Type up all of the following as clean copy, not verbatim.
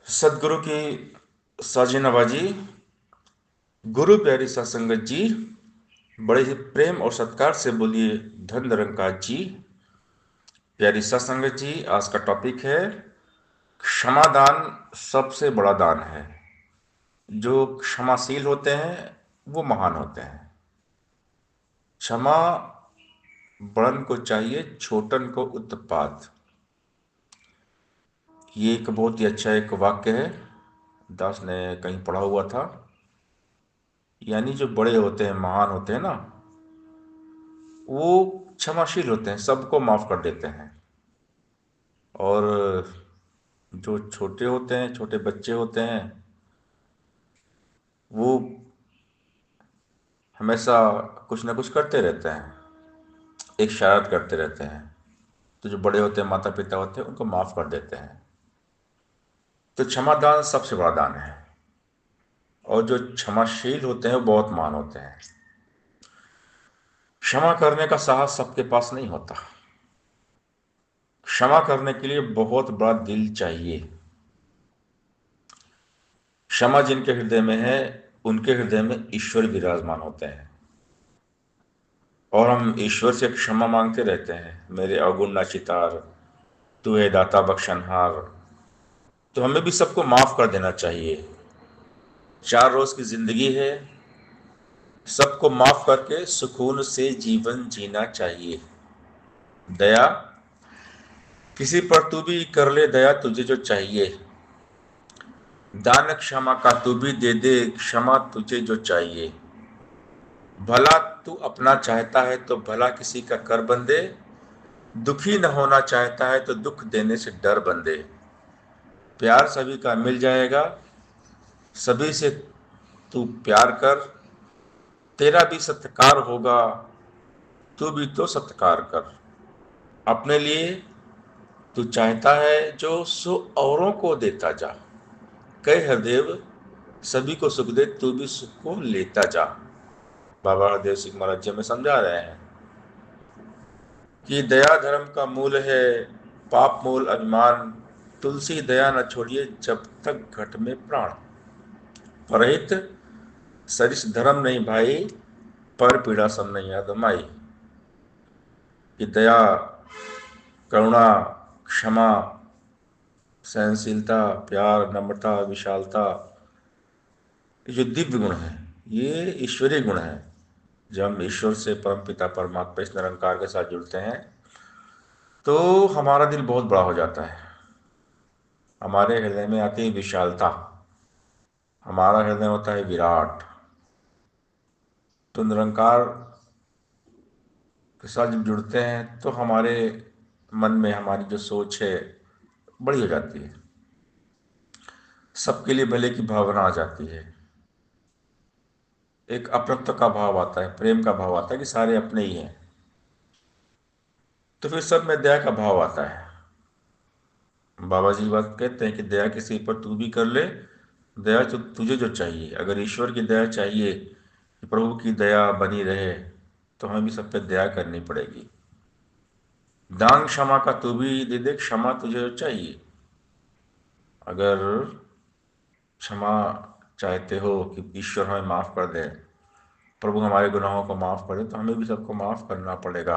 सदगुरु की साजी नवाजी। गुरु प्यारी सत्संगत जी, बड़े ही प्रेम और सत्कार से बोलिए धन निरंकार जी। प्यारी सत्संगत जी, आज का टॉपिक है क्षमादान सबसे बड़ा दान है। जो क्षमाशील होते हैं वो महान होते हैं। क्षमा बड़न को चाहिए, छोटन को उत्पात। ये एक बहुत ही अच्छा एक वाक्य है, दास ने कहीं पढ़ा हुआ था। यानी जो बड़े होते हैं, महान होते हैं ना, वो क्षमाशील होते हैं, सबको माफ कर देते हैं। और जो छोटे होते हैं, छोटे बच्चे होते हैं, वो हमेशा कुछ ना कुछ करते रहते हैं, एक शरारत करते रहते हैं। तो जो बड़े होते हैं, माता पिता होते हैं, उनको माफ कर देते हैं। तो क्षमा दान सबसे बड़ा दान है। और जो क्षमाशील होते हैं वो बहुत महान होते हैं। क्षमा करने का साहस सबके पास नहीं होता। क्षमा करने के लिए बहुत बड़ा दिल चाहिए। क्षमा जिनके हृदय में है, उनके हृदय में ईश्वर विराजमान होते हैं। और हम ईश्वर से क्षमा मांगते रहते हैं, मेरे अवगुण ना चितार, तू है दाता बख्शनहार। तो हमें भी सबको माफ कर देना चाहिए। 4 रोज की जिंदगी है, सबको माफ करके सुकून से जीवन जीना चाहिए। दया, किसी पर तू भी कर ले दया, तुझे जो चाहिए। दान क्षमा का तू भी दे दे, क्षमा तुझे जो चाहिए। भला तू अपना चाहता है तो भला किसी का कर बंदे, दुखी न होना चाहता है तो दुख देने से डर बंदे। प्यार सभी का मिल जाएगा, सभी से तू प्यार कर, तेरा भी सत्कार होगा, तू भी तो सत्कार कर। अपने लिए तू चाहता है जो सो औरों को देता जा। कह हरदेव सभी को सुख दे, तू भी सुख को लेता जा। बाबा हरदेव सिंह महाराज जी में समझा रहे हैं कि दया धर्म का मूल है, पाप मूल अभिमान। तुलसी दया न छोड़िए जब तक घट में प्राण। परहित सरिस धर्म नहीं भाई, पर पीड़ा सम नहीं आदमाई। कि दया, करुणा, क्षमा, सहनशीलता, प्यार, नम्रता, विशालता, ये जो दिव्य गुण है, ये ईश्वरीय गुण है। जब हम ईश्वर से, परम पिता परमात्मा, इस निरंकार के साथ जुड़ते हैं तो हमारा दिल बहुत बड़ा हो जाता है। हमारे हृदय में आती है विशालता, हमारा हृदय होता है विराट। तो निरंकार के साथ जब जुड़ते हैं तो हमारे मन में हमारी जो सोच है बड़ी हो जाती है। सबके लिए भले की भावना आ जाती है। एक अपनत्व का भाव आता है, प्रेम का भाव आता है कि सारे अपने ही हैं। तो फिर सब में दया का भाव आता है। बाबा जी बात कहते हैं कि दया किसी पर तू भी कर ले, दया जो तुझे जो चाहिए। अगर ईश्वर की दया चाहिए कि प्रभु की दया बनी रहे, तो हमें भी सब पे दया करनी पड़ेगी। दान क्षमा का तू भी दे दे, क्षमा तुझे जो चाहिए। अगर क्षमा चाहते हो कि ईश्वर हमें माफ कर दे, प्रभु हमारे गुनाहों को माफ करे, तो हमें भी सबको माफ करना पड़ेगा।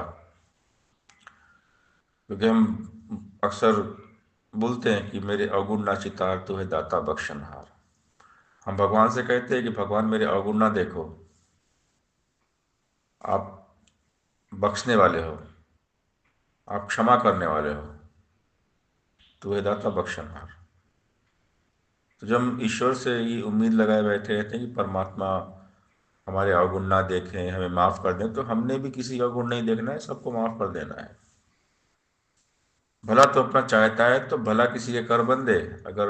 क्योंकि हम अक्सर बोलते हैं कि मेरे अवगुण ना चितार, तू है दाता बख्शनहार। हम भगवान से कहते हैं कि भगवान मेरे अवगुण ना देखो, आप बख्शने वाले हो, आप क्षमा करने वाले हो, तू है दाता बख्शनहार। तो जब हम ईश्वर से ये उम्मीद लगाए बैठे रहते हैं कि परमात्मा हमारे अवगुण ना देखें, हमें माफ कर दें, तो हमने भी किसी का गुण नहीं देखना है, सबको माफ कर देना है। भला तो अपना चाहता है तो भला किसी के कर बंदे। अगर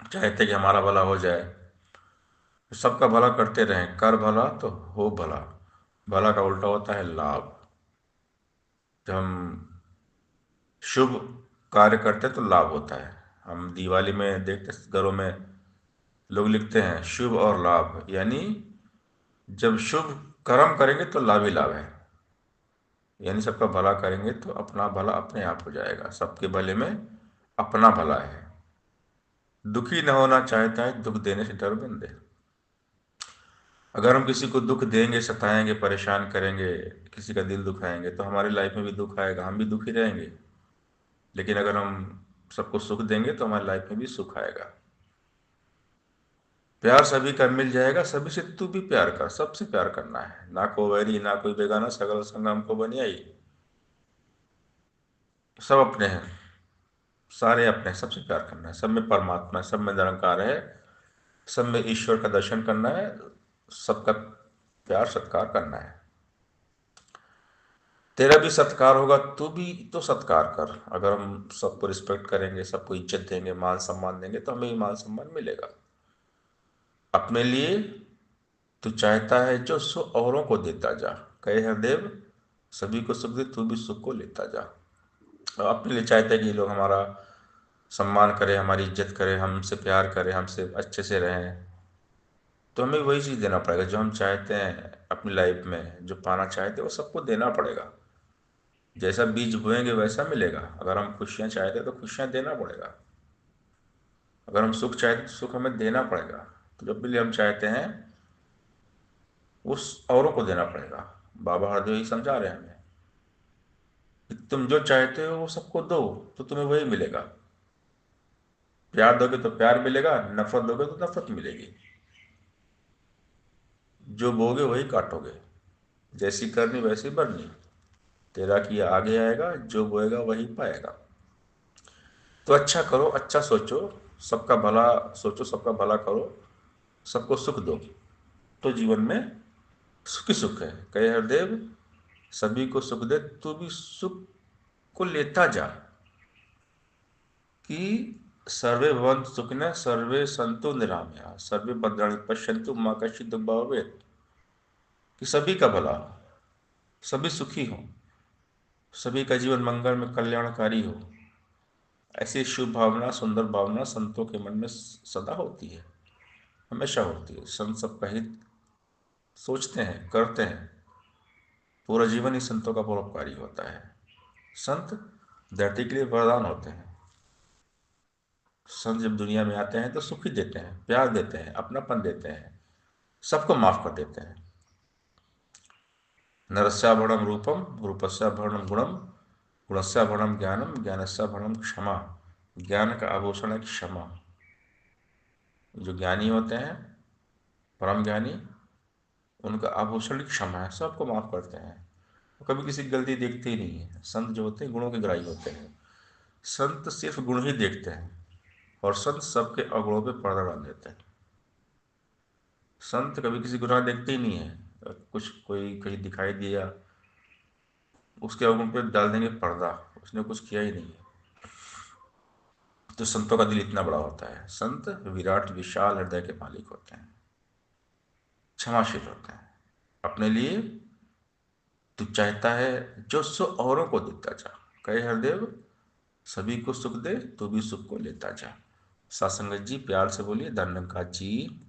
चाहते कि हमारा भला हो जाए तो सबका भला करते रहें, कर भला तो हो भला। भला का उल्टा होता है लाभ। जब हम शुभ कार्य करते हैं तो लाभ होता है। हम दिवाली में देखते घरों में लोग लिखते हैं शुभ और लाभ, यानी जब शुभ कर्म करेंगे तो लाभ ही लाभ है। यानी सबका भला करेंगे तो अपना भला अपने आप हो जाएगा। सबके भले में अपना भला है। दुखी न होना चाहता है, दुख देने से डर बंदे। अगर हम किसी को दुख देंगे, सताएंगे, परेशान करेंगे, किसी का दिल दुखाएंगे, तो हमारी लाइफ में भी दुख आएगा, हम भी दुखी रहेंगे। लेकिन अगर हम सबको सुख देंगे तो हमारी लाइफ में भी सुख आएगा। प्यार सभी का मिल जाएगा, सभी से तू भी प्यार कर, सबसे प्यार करना है, ना को वैरी ना कोई बेगाना, सगल संग हमको बनियाई। सब अपने हैं, सारे अपने हैं, सबसे प्यार करना है, सब में परमात्मा है, सब में निरंकार है, सब में ईश्वर का दर्शन करना है, सबका प्यार सत्कार करना है। तेरा भी सत्कार होगा, तू भी तो सत्कार कर। अगर हम सबको रिस्पेक्ट करेंगे, सबको इज्जत देंगे, मान सम्मान देंगे, तो हमें भी मान सम्मान मिलेगा। अपने लिए तू चाहता है जो सो औरों को देता जा, कहे हरदेव सभी को सुख दे, तू भी सुख को लेता जा। और अपने लिए चाहता है कि लोग हमारा सम्मान करें, हमारी इज्जत करें, हमसे प्यार करें, हमसे अच्छे से रहें। तो हमें वही चीज़ देना पड़ेगा जो हम चाहते हैं अपनी लाइफ में, जो पाना चाहते हैं वो सबको देना पड़ेगा। जैसा बीज बोएंगे वैसा मिलेगा। अगर हम खुशियाँ चाहते हैं तो खुशियाँ देना पड़ेगा। अगर हम सुख चाहते हैं तो सुख हमें देना पड़ेगा। तो जब भी हम चाहते हैं उस औरों को देना पड़ेगा। बाबा हरदेव ही समझा रहे हैं हमें कि तुम जो चाहते हो वो सबको दो, तो तुम्हें वही मिलेगा। प्यार दोगे तो प्यार मिलेगा, नफरत दोगे तो नफरत मिलेगी। जो बोगे वही काटोगे, जैसी करनी वैसी भरनी। तेरा किया आगे आएगा, जो बोएगा वही पाएगा। तो अच्छा करो, अच्छा सोचो, सबका भला सोचो, सबका भला करो, सबको सुख दो, तो जीवन में सुख ही सुख है। कहे हरदेव सभी को सुख दे, तू भी सुख को लेता जा। कि सर्वे भवन्तु सुखिनः, सर्वे सन्तु निरामया, सर्वे भद्राणि पश्यन्तु माँ कश्चित् दुःख भाग् भवेत्। कि सभी का भला हो, सभी सुखी हों, सभी का जीवन मंगल में कल्याणकारी हो। ऐसी शुभ भावना, सुंदर भावना संतों के मन में सदा होती है, हमेशा होती है। संत सबका हित सोचते हैं, करते हैं। पूरा जीवन ही संतों का परोपकारी होता है। संत धरती के लिए वरदान होते हैं। संत जब दुनिया में आते हैं तो सुख ही देते हैं, प्यार देते हैं, अपनापन देते हैं, सबको माफ कर देते हैं। नरस्याभरणम रूपम, रूपस्याभरणम गुणम, गुणस्याभरणम ज्ञानम, ज्ञानस्याभरणम क्षमा। ज्ञान का आभूषण है क्षमा। जो ज्ञानी होते हैं, परम ज्ञानी, उनका आभूषण क्षमा है, सबको माफ करते हैं। वो कभी किसी की गलती देखते ही नहीं है। संत जो होते हैं गुणों के ग्राही होते हैं। संत सिर्फ गुण ही देखते हैं, और संत सबके अवगुणों पे पर्दा डाल देते हैं। संत कभी किसी गुनाह देखते ही नहीं है। कुछ कोई कहीं दिखाई दिया, उसके अवगुण पे डाल देंगे पर्दा, उसने कुछ किया ही नहीं है। तो संतों का दिल इतना बड़ा होता है। संत विराट विशाल हृदय के मालिक होते हैं, क्षमाशील होते हैं। अपने लिए तू चाहता है जो सो औरों को देता जा, कहे हरदेव सभी को सुख दे, तू भी सुख को लेता जा। सासंगत जी प्यार से बोलिए धन्यवाद जी।